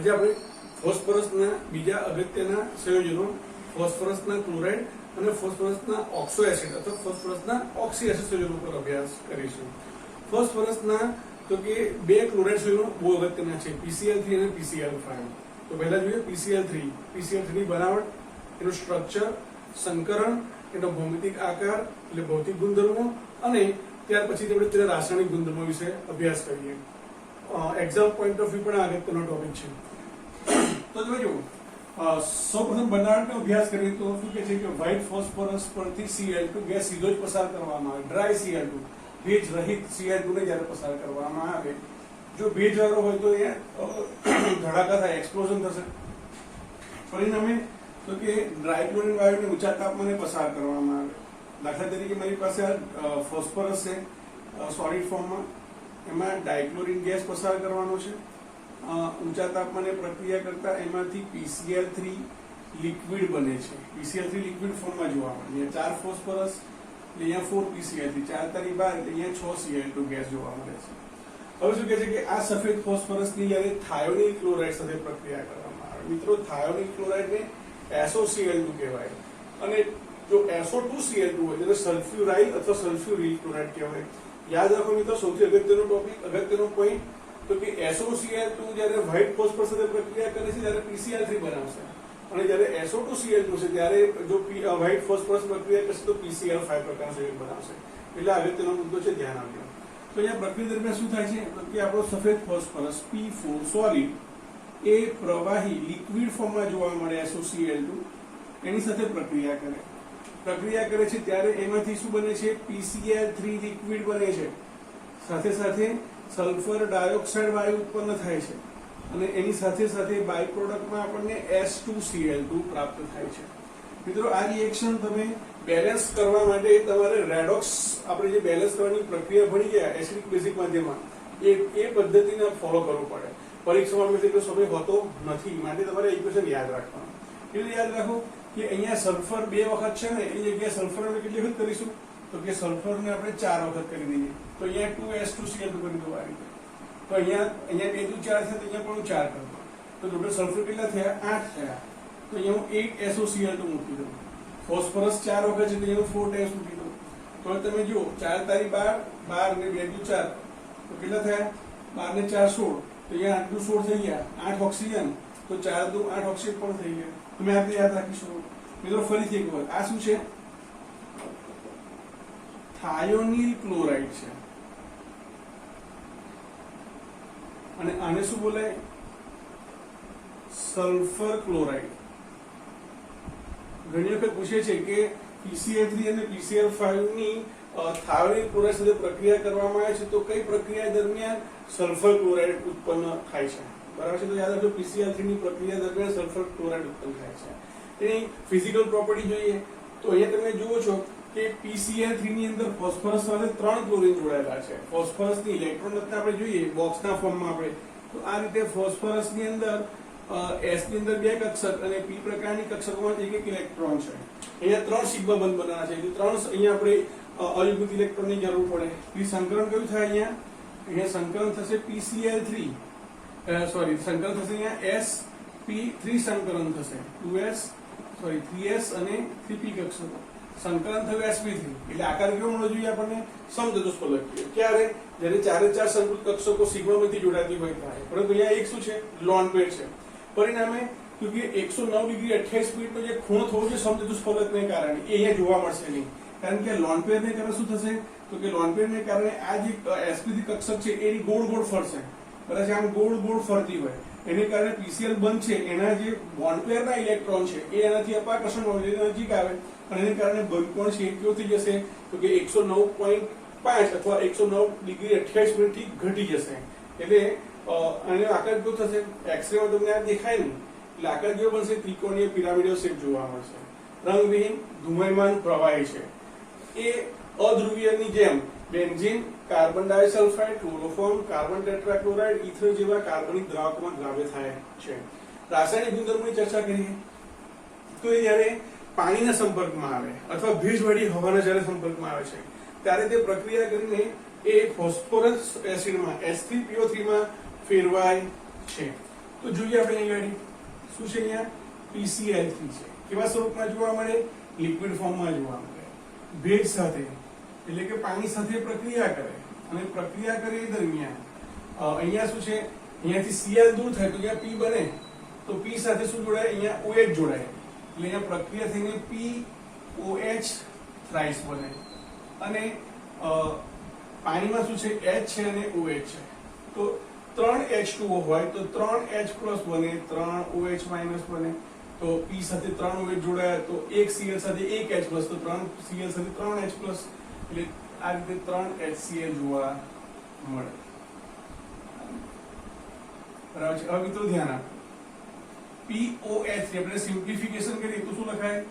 આજે આપણે ફોસ્ફરસના બીજા અગત્યના સંયોજનો ફોસ્ફરસના ક્લોરાઇડ અને ફોસ્ફરસના ઓક્સો એસિડ અથવા ફોસ્ફરસના ઓક્સી એસિડ સંયોજનો પર અભ્યાસ કરીશું. ફોસ્ફરસના તો કે બે ક્લોરાઇડ સંયોજનો બહુ અગત્યના છે, PCl3 અને PCl5. તો પહેલા જોઈએ PCl3. PCl3 ની બનાવટ, એનું સ્ટ્રક્ચર, સંકરણ, એનો ભૌમિતિક આકાર એટલે ભૌતિક ગુણધર્મો અને ત્યાર પછી આપણે તેના રાસાયણિક ગુણધર્મો વિશે અભ્યાસ કરીએ. એક્ઝામ પોઈન્ટ ઓફ વ્યૂ પણ અગત્યનો ટોપિક છે. તો જોજો સૌપ્રથમ બનાવટનો અભ્યાસ કરીએ તો શું કહે છે કે વ્હાઇટ ફોસ્ફરસ પરથી Cl2 ગેસ સીધો જ પસાર કરવામાં આવે, ડ્રાય Cl2, ભેજ રહિત Cl2 ને જ્યારે પસાર કરવામાં આવે, જો ભેજવાળો હોય તો એ ધડાકા થાય, એક્સપ્લોઝન થશે. પરિણામે તો કે ડ્રાયક્લોરિન વાયુને ઊંચા તાપમાને પસાર કરવામાં આવે. દાખલા તરીકે મારી પાસે આ ફોસ્ફરસ છે સોલિડ ફોર્મમાં, એમાં ડાયક્લોરિન ગેસ પસાર કરવાનો છે. ઊંચા તાપમાને પ્રક્રિયા કરતા એમાંથી PCl3 લિક્વિડ બને છે. PCl3 લિક્વિડ ફોર્મમાં જોવા મળે. અહીંયા 4 ફોસ્ફરસ, અહીંયા 4 PCl3, 4 તારી 12, અહીંયા 6 Cl2 ગેસ જોવા મળે છે. હવે શું કહે છે કે આ સફેદ ફોસ્ફરસની જ્યારે થાયોનિલ ક્લોરાઇડ સાથે પ્રક્રિયા કરવામાં આવે, મિત્રો થાયોનિલ ક્લોરાઇડને SOCl2 કહેવાય અને જો SO2Cl2 હોય તેને સલ્ફ્યુરાઇલ અથવા સલ્ફ્યુરિલ ક્લોરાઇડ કહેવાય. યાદ રાખો મિત્રો, સૌથી અગત્યનો ટોપિક, અગત્યનો પોઈન્ટ તો કે SOCl2 જ્યારે વ્હાઇટ ફોસ્ફરસ સાથે પ્રક્રિયા કરે છે ત્યારે PCl3 બનાવશે અને જ્યારે SO2Cl2 છે ત્યારે જો વ્હાઇટ ફોસ્ફરસ પ્રક્રિયા કરશે તો PCl5 પ્રકારનો સંયોજન બનાવશે. એટલે અગત્યનો મુદ્દો છે, ધ્યાન આપજો. તો અહીંયા પ્રક્રિયા દરમિયાન શું થાય છે કે આપણો સફેદ ફોસ્ફરસ P4 સોલિડ એ પ્રવાહી લિક્વિડ ફોર્મમાં જોવા મળે SOCl2, એની સાથે પ્રક્રિયા કરે છે ત્યારે એમાંથી શું બને છે, PCl3 લિક્વિડ બને છે. સાથે સાથે સલ્ફર ડાયોક્સાઇડ વાયુ ઉત્પન્ન થાય છે અને એની સાથે સાથે બાય પ્રોડક્ટમાં આપણને S2Cl2 પ્રાપ્ત થાય છે. મિત્રો, આ રિએક્શન તમે બેલેન્સ કરવા માટે તમારે રેડોક્સ, આપણે જે બેલેન્સ કરવાની પ્રક્રિયા ભણી ગયા એસિડિક બેઝિક માધ્યમમાં, એ પદ્ધતિને ફોલો કરવું પડે. પરીક્ષામાં એટલો સમય હોતો નથી, માટે તમારે ઇક્વેશન યાદ રાખવાનું. એટલે યાદ રાખો કે અહીંયા સલ્ફર 2 વખત છે ને, એની જગ્યાએ સલ્ફર આપણે કેટલી વખત કરીશું તો કે સલ્ફરને આપણે 4 વખત કરી દઈએ. તો અહીંયા 2S2Cl2 કરી દો આ રીતે. તો અહીંયા 2 × 4 થયા, તો અહીંયા પણ 4 કરી દો. તો ટોટલ સલ્ફર કેટલા થયા, 8 થયા. તો અહીંયા હું 8 SOCl2 મૂકી દઉં. ફોસ્ફરસ 4 વખત છે તો અહીંયા 4 ટાઈમ્સ મૂકી દઉં. તો તમે જુઓ 4 તારી 12, 12 ને 2 × 4 તો કેટલા થયા, 12 ને 4 16. તો અહીંયા 8 × 16 થઈ ગયા, 8 ઓક્સિજન. તો 4 × 8 ઓક્સિજન પણ થઈ ગયા. તમે આપણે યાદ રાખીશું. મિત્રો, ફરીથી એક વાર, આ શું છે, થાયોનિલ ક્લોરાઇડ છે અને આને શું બોલાય, સલ્ફર ક્લોરાઇડ. ઘણી વખત પૂછે છે કે PCl3 અને PCl5 ની થાયોનિલ ક્લોરાઇડ સાથે પ્રક્રિયા કરવામાં આવે છે તો કઈ પ્રક્રિયા દરમિયાન સલ્ફર ક્લોરાઇડ ઉત્પન્ન થાય છે, બરાબર છે? તો યાદ રાખજો, PCl3 ની પ્રક્રિયા દરમિયાન સલ્ફર ક્લોરાઇડ ઉત્પન્ન થાય છે. એની ફિઝિકલ પ્રોપર્ટી જોઈએ તો અહીંયા તમે જુઓ છો કે PCl3 ની અંદર ફોસ્ફરસ સાથે 3 ક્લોરીન જોડાયેલા છે. ફોસ્ફરસની ઇલેક્ટ્રોન રચના આપણે જોઈએ બોક્સના ફોર્મમાં આપણે, તો આ રીતે ફોસ્ફરસની અંદર S ની અંદર 2 કક્ષક અને P પ્રકારની કક્ષકોમાં 1 ઇલેક્ટ્રોન છે. અહીંયા 3 સિગ્મા બંધ બનાવવાના છે. એટલે 3 અહીંયા આપણે અયુગ્મિત ઇલેક્ટ્રોનની જરૂર પડે. પછી સંકરણ કયું થાય, અહીંયા સંકરણ થશે PCl3, સંકરણ થશે અહીંયા sp3 સંકરણ થશે, 3s અને 3p કક્ષકો. સંકલન થયું sp3. એટલે આકાર કેવો મળવો જોઈએ આપણને, સમચતુષ્ફલકીય. ક્યારે, જ્યારે 4 4 સંકૃત કક્ષકો સિગ્મામાંથી જોડાતી હોય ત્યારે. પરંતુ અહીંયા એક શું છે, લોન પેર છે. પરિણામે કે 109 ડિગ્રી 28 મિનિટનો જે ખૂણો થવો છે સમચતુષ્ફલકને કારણે, એ અહીંયા જોવા મળશે નહીં. કારણ કે લોન પેરને કારણે શું થશે તો કે લોન પેરને કારણે આ જે sp3 કક્ષક છે એની ગોળ ગોળ ફરશે, બરાબર છે? આમ ગોળ ગોળ ફરતી હોય એને કારણે PCl બંધ છે, એના જે બોન્ડ પેરના ઇલેક્ટ્રોન છે એ એનાથી અપાકર્ષણ નજીક આવે અને એને કારણે બંધ કોણ છે એ કેવું થઈ જશે તો કે 109.5 અથવા 109 ડિગ્રી 28 મિનિટથી ઘટી જશે. એટલે આનો આકાર કેવો થશે, એક્સરેમાં તમને આ દેખાય નહીં. એટલે આકાર કેવો બનશે, ત્રિકોણીય પિરામિડલ શેપ જોવા મળશે. રંગવિહીન ધુમ્યમાન પ્રવાહી છે. એ અધ્રુવીયની જેમ benzene, carbon disulphide, chloroform, carbon tetrachloride, ether જેવા કાર્બનિક દ્રાવકોમાં દ્રાવ્ય થાય છે. રાસાયણિક ગુણધર્મોની ચર્ચા કરીએ તો એ જ્યારે પાણીના સંપર્કમાં આવે અથવા ભેજવાળી હવાના જ્યારે સંપર્કમાં આવે છે ત્યારે તે પ્રક્રિયા કરીને એ ફોસ્ફરસ એસિડમાં S3PO3 માં ફેરવાય છે. તો જોઈએ આપણે અહીં શું છે, અહીંયા PCl3 છે. કેવા સ્વરૂપમાં જોવા મળે? લિક્વિડ ફોર્મમાં જોવા મળે. ભેજ સાથે એટલે કે પાણી સાથે પ્રક્રિયા કરે અને પ્રક્રિયા કરે એ દરમિયાન અહીંયા શું છે, અહીંયાથી Cl દૂર થાય તો અહીંયા P બને, તો P સાથે શું જોડાય? અહીંયા OH જોડાય, એટલે અહીંયા પ્રક્રિયા થઈને POH થ્રાઇસ બને. અને પાણીમાં શું છે? H છે અને OH છે, તો 3 H2O હોય તો 3 H પ્લસ બને, 3 OH માઇનસ બને. તો P સાથે 3 OH જોડાયા તો 1 Cl સાથે 1 H પ્લસ, તો 3 Cl સાથે 3 H પ્લસ, એટલે આ રીતે 3 HCl જોવા મળે. બરાબર છે. હવે મિત્રો ધ્યાન આપો, POH આપણે સિમ્પ્લિફિકેશન કરીએ તો શું લખાય?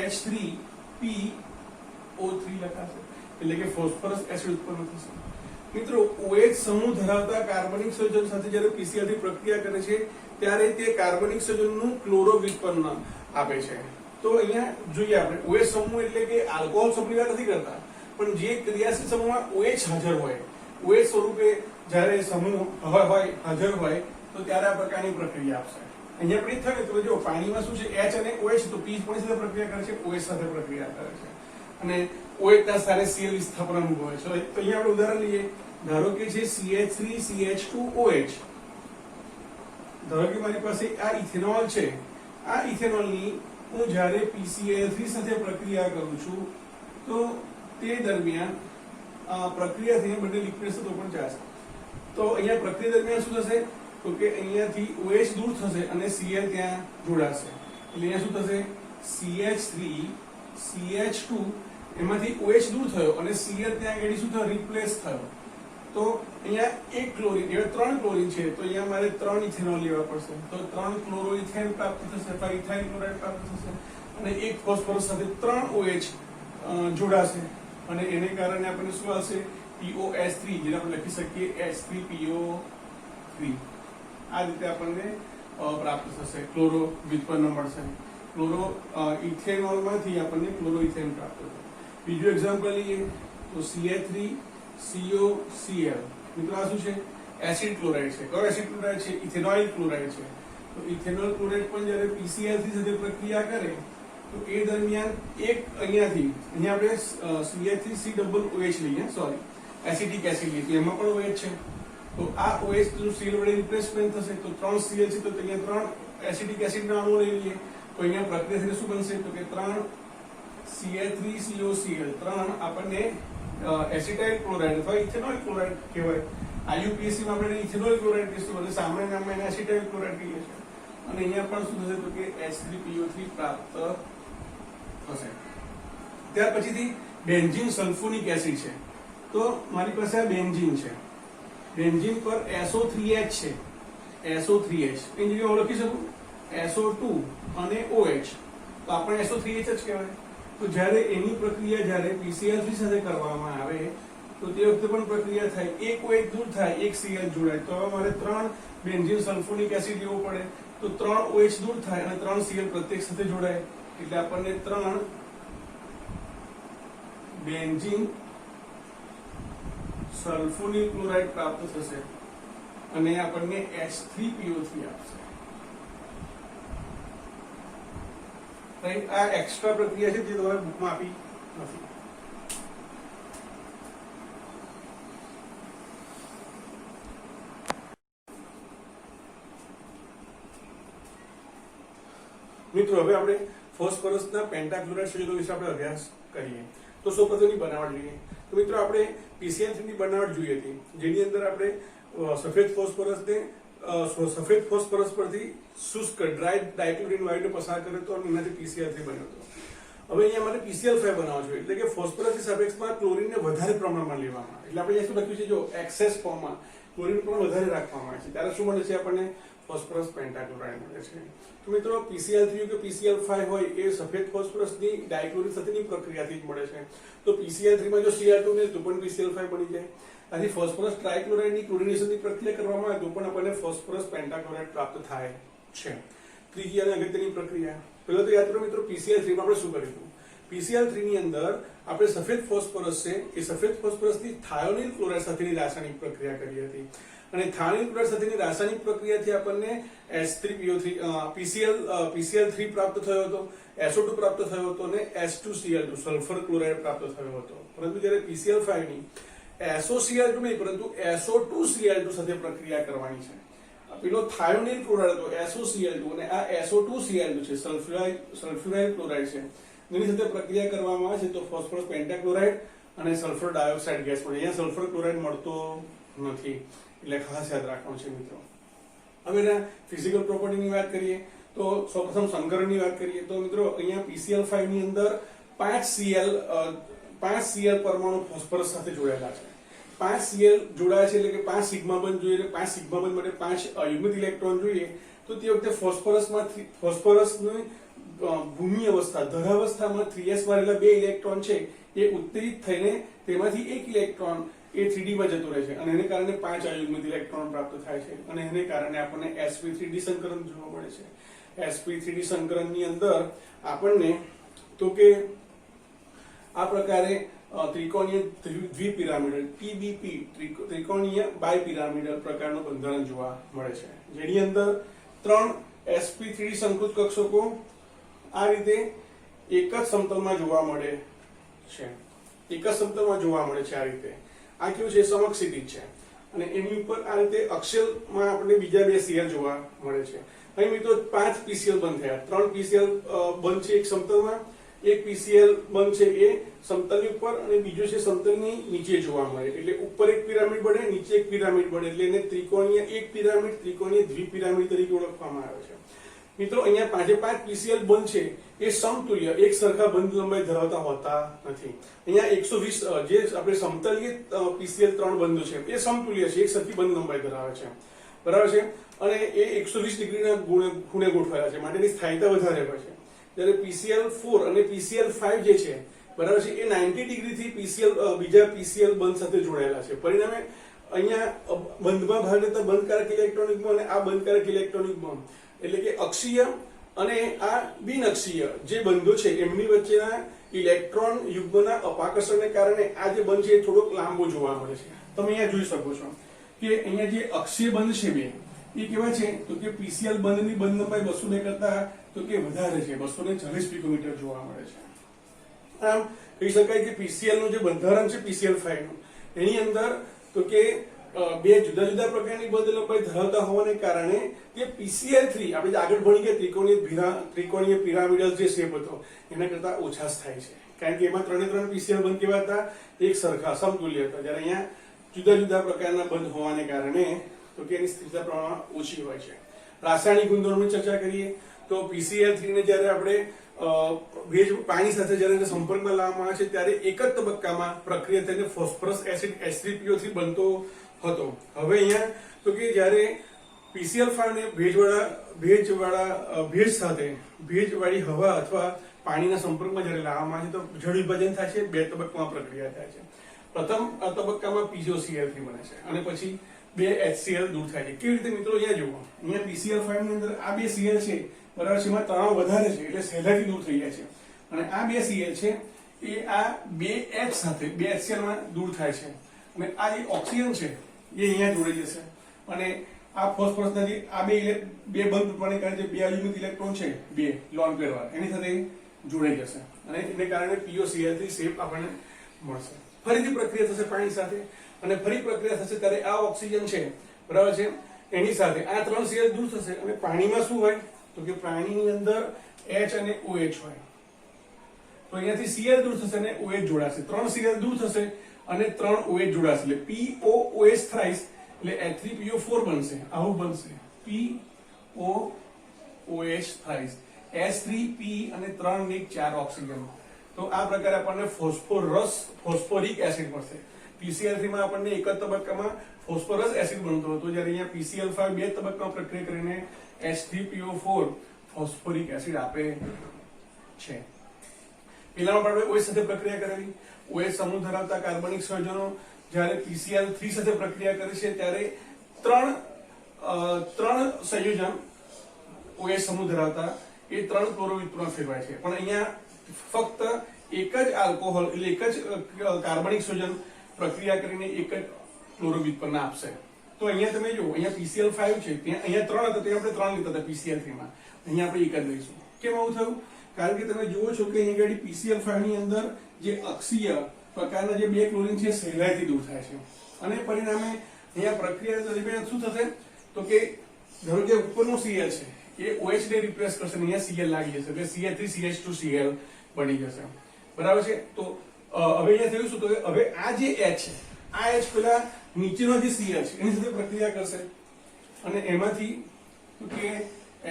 H3PO3 લખાશે, એટલે કે ફોસ્ફરસ એસિડ ઉત્પન્ન થશે. મિત્રો OH સમૂહ ધરાવતા કાર્બનિક સંયોજન સાથે જ્યારે PCl3 પ્રક્રિયા કરે છે ત્યારે તે કાર્બનિક સંયોજનનું ક્લોરો વ્યુત્પન્ન આપે છે. તો અહીંયા જોઈએ આપણે OH સમૂહ એટલે કે આલ્કોહોલ સમૂહની વાત નથી કરતા, પણ જે ક્રિયાશીલ સમૂહમાં OH હાજર હોય, OH સ્વરૂપે જ્યારે સમૂહ હાજર હોય તો ત્યારે આ પ્રકારની પ્રક્રિયા આપશે. અહીંયા આપણે થાય તો જો પાણીમાં શું છે? H અને OH, તો P પણ સાથે પ્રક્રિયા કરે છે, OH સાથે પ્રક્રિયા કરે છે અને OH ના સ્થાને Cl વિસ્થાપન અનુભવે છે. તો અહીંયા આપણે ઉદાહરણ લઈએ. ધારો કે છે CH3CH2OH. ધારો કે મારી પાસે આ ઇથેનોલ છે. આ ઇથેનોલની હું જ્યારે PCl3 સાથે પ્રક્રિયા કરું છું તો તે દરમિયાન પ્રક્રિયા થઈને બંને લિક્વિડ તો પણ ચાલશે. તો અહીંયા પ્રક્રિયા દરમિયાન શું થશે? તો કે અહીંયાથી OH દૂર થશે અને Cl ત્યાં જોડાશે, એટલે અહીંયા શું થશે? CH3CH2 એમાંથી OH દૂર થયો અને Cl ત્યાં આગળ શું થયો? રિપ્લેસ થયો. તો અહીંયા એક ક્લોરીન, એટલે 3 ક્લોરીન છે, તો અહીંયા મારે 3 ઇથેનોલ લેવા પડશે, તો 3 ક્લોરોઇથેન પ્રાપ્ત થશે, ઇથાઇલ ક્લોરાઇડ પ્રાપ્ત થશે અને એક ફોસ્ફરસ સાથે 3 OH જોડાશે અને એને કારણે આપણને શું આવશે? POH3, જેને આપણે લખી શકીએ H3PO3. આ રીતે આપણને પ્રાપ્ત થશે, ક્લોરો વ્યુત્પન્ન મળશે. ક્લોરો ઇથેનોલમાંથી આપણને ક્લોરોઇથેન પ્રાપ્ત થશે. બીજું એક્ઝામ્પલ લઈએ તો CH3COCl. મિત્રો આ શું છે? એસિડ ક્લોરાઇડ છે. કયો એસિડ ક્લોરાઇડ છે? ઇથેનોઇલ ક્લોરાઇડ છે. તો ઇથેનોલ ક્લોરાઇડ પણ જ્યારે PCl3 સાથે પ્રક્રિયા કરે તો એ દરમિયાન એક અહીંયા આપણે CH3COOH લઈએ, સોરી એસિટિક એસિડ લઈએ, તો એમાં પણ OH છે. તો આ OH નું Cl વડે રિપ્લેસમેન્ટ થશે, તો 3 Cl છે, તો અહીંયા 3 એસિટિક એસિડના અણુ લઈ લઈએ, તો અહીંયા પ્રક્રિયા થઈને શું બનશે? તો કે 3 CH3COCl, 3 આપણને એસિટાઇલ ક્લોરાઇડ અથવા ઇથેનોઇલ ક્લોરાઇડ કહેવાય. IUPAC માં આપણે ઇથેનોઇલ ક્લોરાઇડ કહીશું અને સામાન્ય નામમાં એને એસિટાઇલ ક્લોરાઇડ કહીએ છીએ. અને અહીંયા પણ શું થશે? તો કે H3PO3 પ્રાપ્ત થશે. ત્યાર પછીથી બેન્ઝીન સલ્ફોનિક એસિડ છે. તો મારી પાસે આ બેન્ઝીન છે, બેન્ઝીન પર SO3H છે, SO3H એની જગ્યાએ હું લખી શકું SO2 અને OH, તો આપણે SO3H જ કહેવાય. તો જ્યારે એની પ્રક્રિયા જ્યારે PCl3 સાથે કરવામાં આવે તો તે વખતે પણ પ્રક્રિયા થાય, એક OH દૂર થાય, એક Cl જોડાય, તો હવે મારે 3 બેન્ઝીન સલ્ફોનિક એસિડ લેવો પડે, તો 3 OH દૂર થાય અને 3 Cl પ્રત્યેક સાથે જોડાય, એટલે આપણને 3 બેન્ઝીન સલ્ફોનિક ક્લોરાઇડ પ્રાપ્ત થશે અને આપણને H3PO3 આપશે. આ એક્સ્ટ્રા પ્રક્રિયા છે જે તમારે બુકમાં આપી નથી. મિત્રો હવે આપણે ફોસ્ફરસના પેન્ટાક્લોરાઇડ સંયોજનો વિશે આપણે અભ્યાસ કરીએ. તો સૌપ્રથમની બનાવટ જોઈએ. તો મિત્રો આપણે PCl3 ની બનાવટ જોઈ હતી, જેની અંદર આપણે સફેદ ફોસ્ફરસ પરથી શુષ્ક ડ્રાય ડાયક્લોરિન વાયુને પસાર કર્યો હતો અને એનાથી PCl3 બન્યો હતો. હવે અહીંયા મારે PCl5 બનાવવો જોઈએ, એટલે કે ફોસ્ફરસની સાપેક્ષમાં ક્લોરીનને વધારે પ્રમાણમાં લેવામાં આવે. એટલે આપણે અહીંયા શું લખ્યું છે? જો એક્સેસ ફોર્મમાં ક્લોરીન પણ વધારે રાખવામાં આવે છે, ત્યારે શું મળે છે? આપણને ફોસ્ફરસ પેન્ટાક્લોરાઇડ મળે છે. તો મિત્રો PCl3 કે PCl5 હોય એ સફેદ ફોસ્ફરસની ડાયક્લોરિન સાથેની પ્રક્રિયાથી જ મળે છે. તો PCl3 માં જો Cl2 ને તો પણ PCl5 બની જાય. આથી ફોસ્ફરસ ટ્રાયક્લોરાઇડની ક્લોરિનેશનની પ્રક્રિયા કરવામાં આવે તો પણ આપણને ફોસ્ફરસ પેન્ટાક્લોરાઇડ પ્રાપ્ત થાય છે. ત્રીજી અને અગત્યની પ્રક્રિયા, પહેલા તો યાદ કરો મિત્રો, PCl3 માં આપણે શું કર્યું? PCl3 ની અંદર આપણે સફેદ ફોસ્ફરસ છે એ સફેદ ફોસ્ફરસની થાયોનિલ ક્લોરાઇડ સાથેની રાસાયણિક પ્રક્રિયા કરી હતી અને થાયોનિલ ક્લોરાઇડ સાથેની રાસાયણિક પ્રક્રિયાથી આપણને H3PO3 PCl3 પ્રાપ્ત થયો હતો, SO2 પ્રાપ્ત થયો હતો અને H2Cl2 સલ્ફર ક્લોરાઇડ પ્રાપ્ત થયો હતો. પરંતુ જ્યારે PCl5 ની SOCl2 નહીં પરંતુ SO2Cl2 સાથે પ્રક્રિયા કરવાની છે. પેલો થાયોનિલ ક્લોરાઇડ હતો SOCl2 અને આ SO2Cl2 છે, સલ્ફ્યુરાઇલ ક્લોરાઇડ છે. એની સાથે પ્રક્રિયા કરવામાં આવે છે તો ફોસ્ફરસ પેન્ટાક્લોરાઇડ અને સલ્ફર ડાયોક્સાઇડ ગેસ મળે. અહીંયા સલ્ફર ક્લોરાઇડ મળતો નથી, એટલે ખાસ યાદ રાખવાનું છે મિત્રો. હવે ફિઝિકલ પ્રોપર્ટીની વાત કરીએ તો સૌપ્રથમ સંકરણની વાત કરીએ તો મિત્રો અહીંયા PCl5 ની અંદર 5 Cl પરમાણુ ફોસ્ફરસ સાથે જોડાયેલા છે. 5 Cl જોડાયા છે એટલે કે 5 સિગ્મા બંધ જોઈએ. 5 સિગ્મા બંધ માટે 5 યુગ્મિત ઇલેક્ટ્રોન જોઈએ. તો તે વખતે ફોસ્ફરસની ભૂમિ અવસ્થા ધરાવસ્થામાં 3s માં રહેલા 2 ઇલેક્ટ્રોન છે એ ઉત્તેજિત થઈને તેમાંથી એક ઇલેક્ટ્રોન એ 3d માં જતો રહે છે અને એને કારણે 5 અયુગ્મિત ઇલેક્ટ્રોન પ્રાપ્ત થાય છે અને એને કારણે આપણને sp3d સંકરણ જોવા મળે છે. sp3d સંકરણની અંદર આપણને તો કે આ પ્રકારે ત્રિકોણીય દ્વિપિરામિડલ TBP ત્રિકોણીય બાયપિરામિડલ પ્રકારનું બંધારણ જોવા મળે છે, જેની અંદર 3 sp3d સંકૃત કક્ષકો આ રીતે એક જ સમતલમાં જોવા મળે છે. આ રીતે આ કેવું છે, સમક્ષિતિજ છે અને એની ઉપર આ રીતે અક્ષલમાં આપણે બીજા 2 Cl જોવા મળે છે. અહીં મિત્રો 5 PCl બંધ થયા. 3 PCl બંધ છે એક સમતલમાં, એક PCl બંધ છે એ સમતલની ઉપર અને બીજો છે સમતલની નીચે જોવા મળે. એટલે ઉપર એક પિરામિડ બને, નીચે એક પિરામિડ બને, એટલે એને ત્રિકોણીય એક પિરામિડ, ત્રિકોણીય દ્વિપિરામિડ તરીકે ઓળખવામાં આવે છે. મિત્રો અહીંયા 5 PCl બંધ છે એ સમતુલ્ય એક સરખા બંધ લંબાઈ ધરાવતા હોતા નથી. અહીંયા 120 જે આપણે સમતલીય PCl 3 બંધો છે એ સમતુલ્ય છે, એક સરખી બંધ લંબાઈ ધરાવે છે, બરાબર છે, અને એ 120 ડિગ્રીના ખૂણે ગોઠવાયેલા છે, માટેની સ્થાયીતા વધારે હોય છે. જ્યારે PCl4 અને PCl5 જે છે, બરાબર છે, એ 90 ડિગ્રીથી બીજા PCl બંધ સાથે જોડાયેલા છે. પરિણામે અહીંયા બંધમાં ભાગ લેતા બંધકારક ઇલેક્ટ્રોનિક બોન્ડ અને આ બંધકારક ઇલેક્ટ્રોનિક બોન્ડ એટલે કે અક્ષીય અને આ બિનઅક્ષીય જે બંધો છે એમની વચ્ચેના ઇલેક્ટ્રોન યુગ્મના અપાકર્ષણને કારણે આ જે બંધ છે એ થોડોક લાંબો જોવા મળે છે. તમે અહીંયા જોઈ શકો છો કે અહીંયા જે અક્ષીય બંધ છે બે એ કેવા છે તો કે PCl બંધની બંધ લંબાઈ 202 કરતા તો કે વધારે છે, 240 પિકોમીટર જોવા મળે છે. આમ કહી શકાય કે PCl નું જે બંધારણ છે PCl5 નું એની અંદર તો કે 2 જુદા જુદા પ્રકારની બંધ લંબાઈ ધરાવતા હોવાને કારણે તે PCl3 આપણે આગળ ભણી ગયા ત્રિકોણીય પિરામિડલ જે શેપ હતો એના કરતા ઓછા થાય છે, કારણ કે એમાં 3 PCl બંધ કેવા હતા, એક સરખા સમતુલ્ય હતા. જ્યારે અહીંયા જુદા જુદા પ્રકારના બંધ હોવાને કારણે તો કે એની સ્થિરતા પ્રમાણમાં ઓછી હોય છે. રાસાયણિક ગુણધર્મોની ચર્ચા કરીએ તો PCl3 ને જ્યારે આપણે પાણી સાથે જ્યારે સંપર્કમાં લાવવામાં આવે છે ત્યારે એક જ તબક્કામાં પ્રક્રિયા થઈને ફોસ્ફરસ એસિડ H3PO3 બનતો હતો. હવે અહીંયા તો કે જ્યારે PCl5 ને ભેજવાળી હવા અથવા પાણીના સંપર્કમાં જ્યારે લાવવામાં આવે છે તો જળ વિભાજન થાય છે, 2 તબક્કામાં પ્રક્રિયા થાય છે. પ્રથમ તબક્કામાં PCl3 બને છે અને પછી 2 HCl દૂર થાય છે. કેવી રીતે મિત્રો અહીંયા જુઓ, અહીંયા PCl5 ની અંદર આ 2 Cl છે, બરાબર છે, એમાં તણાવ વધારે છે એટલે સહેલાઈથી દૂર થઈ જાય છે અને આ 2 Cl છે એ આ 2 H સાથે 2 HCl માં દૂર થાય છે અને આ જે ઓક્સિજન છે એ અહીંયા જોડાઈ જશે અને આ ફોસ્ફરસના જે આ બે બંધ તૂટવાને કારણે જે 2 અયુગ્મિત ઇલેક્ટ્રોન છે 2 લોન પેર વાળા એની સાથે જોડાઈ જશે અને એને કારણે POCl3 શેપ આપણને મળશે. ફરીથી પ્રક્રિયા થશે પાણી સાથે અને ફરી પ્રક્રિયા થશે ત્યારે આ ઓક્સિજન છે, બરાબર છે, એની સાથે આ 3 Cl દૂર થશે અને પાણીમાં શું હોય તો કે પાણીની અંદર H અને OH હોય, તો અહીંયાથી Cl દૂર થશે અને OH જોડાશે. 3 Cl દૂર થશે અને 3 OH જોડાશે એટલે POOH થ્રાઇસ એટલે H3PO4 બનશે, આવું બનશે POOH થ્રાઇસ, H3P અને 3 ને 4 ઓક્સિજન. તો આ પ્રકારે આપણને ફોસ્ફોરિક એસિડ મળશે. PCl3 માં આપણને એક જ તબક્કામાં ફોસ્ફરસ એસિડ બનતો હતો, જ્યારે અહીંયા PCl5 2 તબક્કામાં પ્રક્રિયા કરીને H3PO4 ફોસ્ફોરિક એસિડ આપે છે. પેલામાં આપણે OH સાથે પ્રક્રિયા કરેલી, OH સમૂહ ધરાવતા કાર્બનિક સંયોજનો જ્યારે PCl3 સાથે પ્રક્રિયા કરે છે ત્યારે ત્રણ સંયોજન OH સમૂહ ધરાવતા એ 3 ક્લોરોવિત્તમાં ફેરવાય છે. પણ અહીંયા ફક્ત એક જ આલ્કોહોલ એટલે એક જ કાર્બનિક સંયોજન પ્રક્રિયા કરીને એક જ ક્લોરોવિત્તપન્ન આપશે. તો અહીંયા તમે જુઓ, અહીંયા PCl5 છે, ત્યાં અહીંયા 3 હતા, ત્યાં આપણે 3 લીધા હતા PCl3 માં, અહીંયા આપણે 1 જ લઈશું. કેમ આવું થયું? કારણ કે તમે જુઓ છો કે અહીંયા આગળ PCl5 ની અંદર જે અક્ષીય પ્રકારના જે 2 ક્લોરીન છે સહેલાઈથી દૂર થાય છે, અને પરિણામે અહીંયા પ્રક્રિયા દરમિયાન શું થશે તો કે ધારો કે ઉપરનું Cl છે એ OH ને રિપ્લેસ કરશે, અહીંયા Cl લાગી જશે, એટલે CH3CH2Cl બની જશે. બરાબર છે? તો હવે અહીંયા થયું શું તો હવે આ જે H છે, આ H પેલા નીચેનો જે Cl છે એની સાથે પ્રક્રિયા કરશે અને એમાંથી તો કે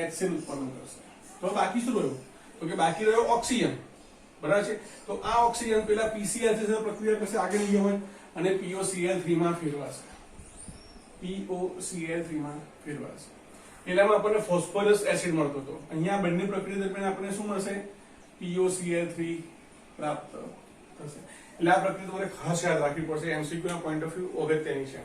HCl ઉત્પન્ન કરશે. તો બાકી શું રહ્યું તો કે બાકી રહ્યો ઓક્સિજન. બરાબર છે? તો આ ઓક્સિજન પેલા PCl સાથે પ્રક્રિયા કરશે આગળ નિયમન અને POCl3 માં ફેરવાશે. POCl3 માં ફેરવાશે. પેલામાં આપણને ફોસ્ફરસ એસિડ મળતો હતો, અહીંયા બંને પ્રક્રિયા દરમિયાન આપણને શું મળશે? POCl3 પ્રાપ્ત થશે. એટલે આ પ્રક્રિયા તમારે ખાસ યાદ રાખવી પડશે, MCQ ના પોઈન્ટ ઓફ વ્યૂ અગત્યની છે.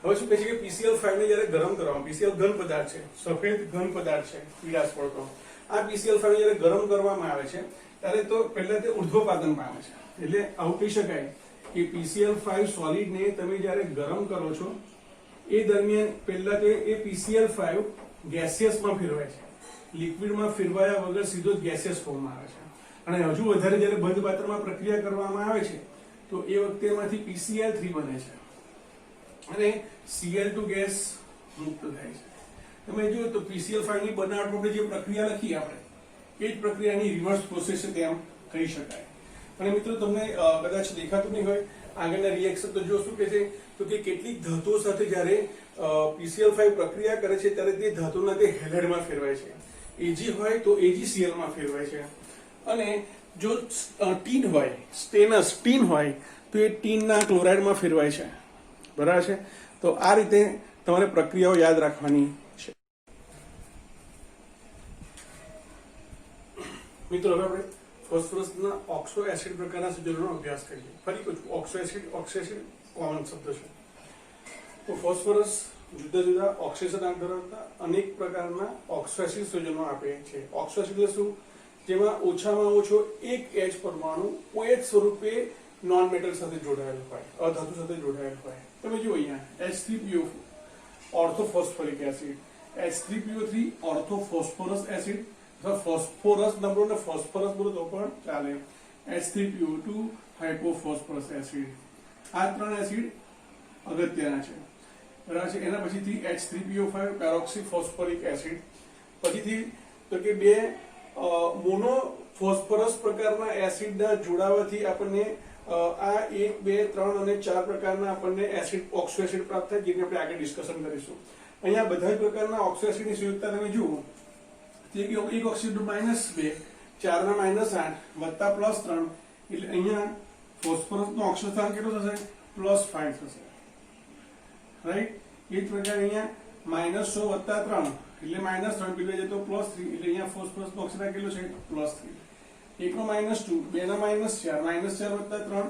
હવે શું કહે છે કે PCl5 ને જ્યારે ગરમ કરવામાં, PCl ઘન પદાર્થ છે, સફેદ ઘન પદાર્થ છે પીળાશ પડતો, આ PCl5 ને જ્યારે ગરમ કરવામાં આવે છે ત્યારે તો પહેલા તે ઉર્ધ્વપાતન પામે છે. એટલે આવું કહી શકાય કે PCl5 સોલિડ ને તમે જ્યારે ગરમ કરો છો એ દરમિયાન પહેલા તે એ PCl5 ગેસિયસ માં ફેરવાય છે, લિક્વિડ માં ફેરવાયા વગર સીધો જ ગેસિયસ ફોર્મમાં આવે છે. અને હજુ વધારે જ્યારે બંધ પાત્રમાં પ્રક્રિયા કરવામાં આવે છે તો એ વખતે એમાંથી PCl3 બને છે અને Cl2 ગેસ મુક્ત થાય છે. તમે જો તો PCl5 ની બનાવટ માટે જે પ્રક્રિયા લખી આપણે એ જ પ્રક્રિયાની રિવર્સ પ્રોસેસ છે તેમ કહી શકાય. અને મિત્રો તમને કદાચ દેખાતું નહીં હોય આગળના રિએક્શન તો જો શું કે છે તો કે કેટલીક ધાતુઓ સાથે જ્યારે PCl5 પ્રક્રિયા કરે છે ત્યારે તે ધાતુના તે હેલાઇડમાં ફેરવાય છે. Ag હોય તો AgCl માં ફેરવાય છે, અને જો ટીન હોય, સ્ટેનસ ટીન હોય તો એ ટીનના ક્લોરાઇડમાં ફેરવાય છે. બરાબર છે? તો આ રીતે તમારે પ્રક્રિયાઓ યાદ રાખવાની છે. મિત્રો હવે આપણે ફોસ્ફરસના ઓક્સો એસિડ પ્રકારના સંયોજનોનો અભ્યાસ કરીએ. ફરી કહું છું, ઓક્સો એસિડ કોમન શબ્દ છે. તો ફોસ્ફરસ જુદા જુદા ઓક્સિજન ધરાવતા અનેક પ્રકારના ઓક્સો એસિડ સંયોજનો આપે છે. ઓક્સો એસિડ એટલે શું? જેમાં ઓછામાં ઓછો એક H પરમાણુ OH સ્વરૂપે નોન મેટલ સાથે જોડાયેલ હોય, અધાતુ સાથે જોડાયેલ હોય. તમે જુઓ અહીંયા H3PO ઓર્થોફોસ્ફોરિક એસિડ, H3PO3 ઓર્થોફોસ્ફરસ એસિડ, અથવા ફોસ્ફોરસ નંબરો ને ફોસ્ફરસ બોલો તો પણ ચાલે, H3PO2 હાઇપોફોસ્ફરસ એસિડ. આ 3 એસિડ અગત્યના છે. બરાબર છે? એના પછીથી H3PO5 પેરોક્સીફોસ્ફોરિક એસિડ, પછીથી તો કે 2 મોનો ફોસ્ફરસ પ્રકારના એસિડના જોડાવાથી આપણને આ 1, 2, 3 અને 4 પ્રકારના આપણને એસિડ ઓક્સો એસિડ પ્રાપ્ત થાય, જેની આપણે આગળ ડિસ્કશન કરીશું. અહીંયા બધા જ પ્રકારના ઓક્સો એસિડની સંયુક્તતા તમે જુઓ તો એક ઓક્સિજન -2, 4 ના -8 વત્તા +3, એટલે અહીંયા ફોસ્ફરસનો ઓક્સિજન સ્થાન કેટલું થશે? +5 થશે. રાઈટ? એ જ પ્રકારે અહીંયા -6 વત્તા 3 એટલે -3 પીવે છે તો +3, એટલે અહીંયા ફોસ્ફરસનો ઓક્સિજન કેટલો છે? +3. 1 નો -2, 2 ના -4 વત્તા 3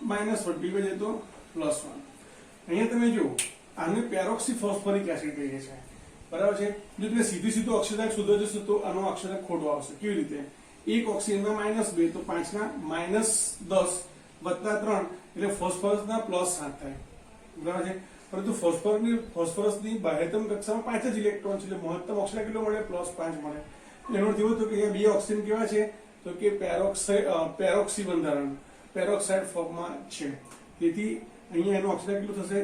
-1 પીવે છે તો +1. અહીંયા તમે જુઓ આને પેરોક્સીફોસ્ફોરિક એસિડ કહીએ છીએ. બરાબર છે? જો તમે સીધું ઓક્સિજન શોધો જશો તો આનો ઓક્સિજન ખોટો આવશે. કેવી રીતે? એક ઓક્સિજનમાં -2 તો 5 ના -10 વત્તા 3 એટલે ફોસ્ફરસના +7 થાય. બરાબર છે? પરંતુ ફોસ્ફરસની બાહ્યતમ કક્ષામાં 5 જ ઇલેક્ટ્રોન છે, એટલે મહત્તમ ઓક્સિજન કેટલો મળે? +5 મળે. એનો અર્થ એવો હતો કે અહીંયા 2 ઓક્સિજન કેવા છે તો કે પેરોક્સી બંધારણ, પેરોક્સાઇડ ફોર્મમાં છે. તેથી અહીંયા એનો ઓક્સિજન કેટલું થશે?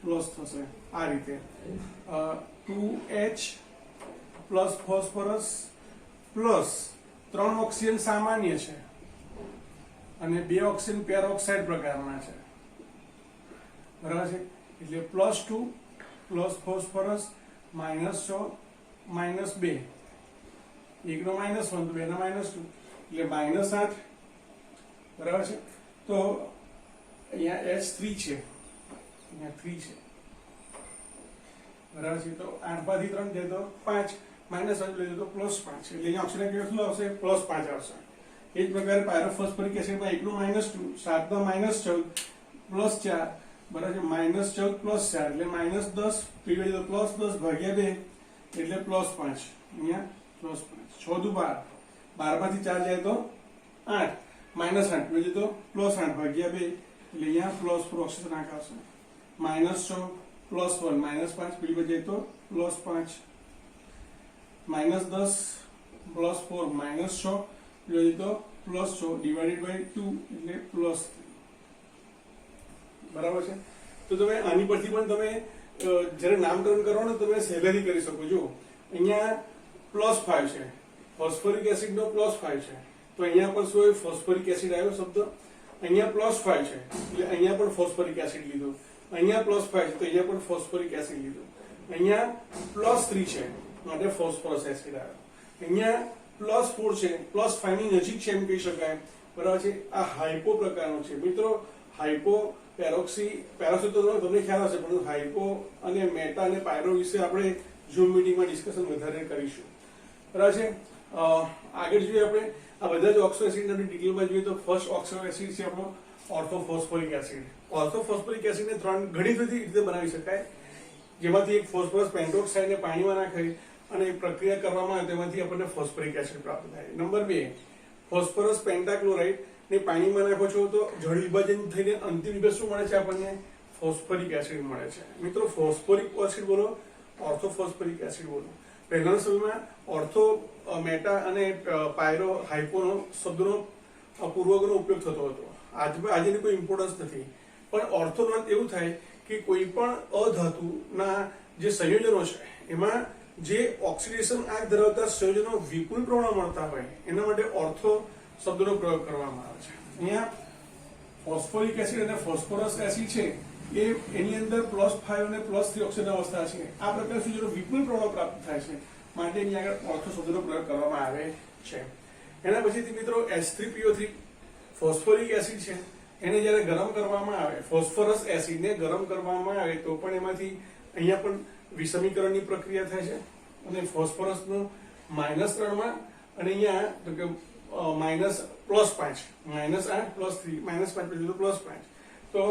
પ્લસ થશે. આ રીતે 2H plus phosphorus plus 3 oxygen સામાન્ય છે અને 2 ઓક્સિજન પેરોક્સાઇડ પ્રકારના છે. બરાબર છે? એટલે +2 પ્લસ ફોસ્ફરસ -6 -2, 1 નો -1 2 ના -2 એટલે -8. બરાબર છે? તો અહીંયા H3 છે, અહીંયા 3 છે. બરાબર છે? તો 8 માંથી 3 જાય તો 5, -1 લઈએ તો +5, એટલે અહીંયા ઓક્સિજન કેટલું આવશે? +5 આવશે. એ જ પ્રકારે પાયરોફોસ્ફોરિક એસિડમાં 1 નો -2, 7 ના -14 +4, બરાબર છે? -14 +4 એટલે -10 પીવે તો +10 ભાગ્યા 2 એટલે +5, અહીંયા +5. 6 દુ 12, 12 માંથી 4 જાય તો 8, -8 પીવે તો +8 ભાગ્યા 2 એટલે અહીંયા +4 ઓક્સિજન આવશે. -6 +1 -5 પેલી બાજુ તો +5 -10 +4 -6 પેલી બાજુ તો +6 /2 એટલે +3 બરાબર છે। તો તમે આની પરથી પણ તમે જ્યારે નામકરણ કરો ને તમે સહેલાઈથી કરી શકો છો। અહીંયા +5 છે, ફોસ્ફોરિક એસિડ નો +5 છે, તો અહીંયા પણ શું ફોસ્ફોરિક એસિડ આવ્યો શબ્દ। અહીંયા +5 છે એટલે અહીંયા પણ ફોસ્ફોરિક એસિડ લીધો, અહીંયા +5 છે તો અહીંયા પણ ફોસ્ફોરિક એસિડ લીધો, અહીંયા +3 છે માટે ફોસ્ફરસ એસિડ આવ્યો, અહીંયા +4 છે, +5 ની નજીક છે એમ કહી શકાય, બરાબર છે। આ હાઇપો પ્રકારનો છે મિત્રો। હાઇપો પેરોક્સી તો તમને ખ્યાલ હશે, પરંતુ હાઇપો અને મેટા અને પાયરો વિશે આપણે ઝૂમ મીટિંગમાં ડિસ્કશન વધારે કરીશું, બરાબર છે। આગળ જોઈએ આપણે આ બધા જ ઓક્સો એસિડના ડિટેલમાં જોઈએ તો ફર્સ્ટ ઓક્સો એસિડ છે આપણો ઓર્થોફોસ્ફોરિક એસિડ। ઓર્થોફોસ્ફોરિક એસિડને ઘણી બધી રીતે બનાવી શકાય, જેમાંથી એક ફોસ્ફરસ પેન્ટોક્સાઇડને પાણીમાં નાખી અને પ્રક્રિયા કરવામાં આવે તેમાંથી આપણને ફોસ્ફોરિક એસિડ પ્રાપ્ત થાય। નંબર 2 ફોસ્ફરસ પેન્ટાક્લોરાઇડ ને પાણીમાં નાખો છો તો જળ વિભાજન થઈને અંતિમ વિભાગ શું મળે છે આપણને? ફોસ્ફોરિક એસિડ મળે છે। મિત્રો ફોસ્ફોરિક એસિડ બોલો, ઓર્થોફોસ્ફોરિક એસિડ બોલો। પહેલાના સમયમાં ઓર્થો, મેટા અને પાયરો, હાઇપોનો શબ્દનો પૂર્વકનો ઉપયોગ થતો હતો। આજની કોઈ ઇમ્પોર્ટન્સ નથી, પણ ઓર્થોનો અર્થ એવું થાય કે કોઈ પણ અધાતુના જે સંયોજનો છે એમાં જે ઓક્સિડેશન આંક ધરાવતા સંયોજનો વિપુલ પ્રમાણમાં મળતા હોય એના માટે ઓર્થો શબ્દનો પ્રયોગ કરવામાં આવે છે। અહીંયા ફોસ્ફોરિક એસિડ અને ફોસ્ફરસ એસિડ છે એ એની અંદર +5 અને +3 ઓક્સિજન અવસ્થા છે। આ પ્રકારના સંયોજનો વિપુલ પ્રમાણમાં પ્રાપ્ત થાય છે માટે એની આગળ ઓર્થો શબ્દનો પ્રયોગ કરવામાં આવે છે। એના પછીથી મિત્રો H3PO3 ફોસ્ફોરિક એસિડ છે, એને જ્યારે ગરમ કરવામાં આવે, ફોસ્ફરસ એસિડને ગરમ કરવામાં આવે તો પણ એમાંથી અહીંયા પણ વિષમીકરણની પ્રક્રિયા થાય છે અને ફોસ્ફરસનો -3 માં અને અહીંયા તો કે +5 -8 +3 -5 પછી તો +5, તો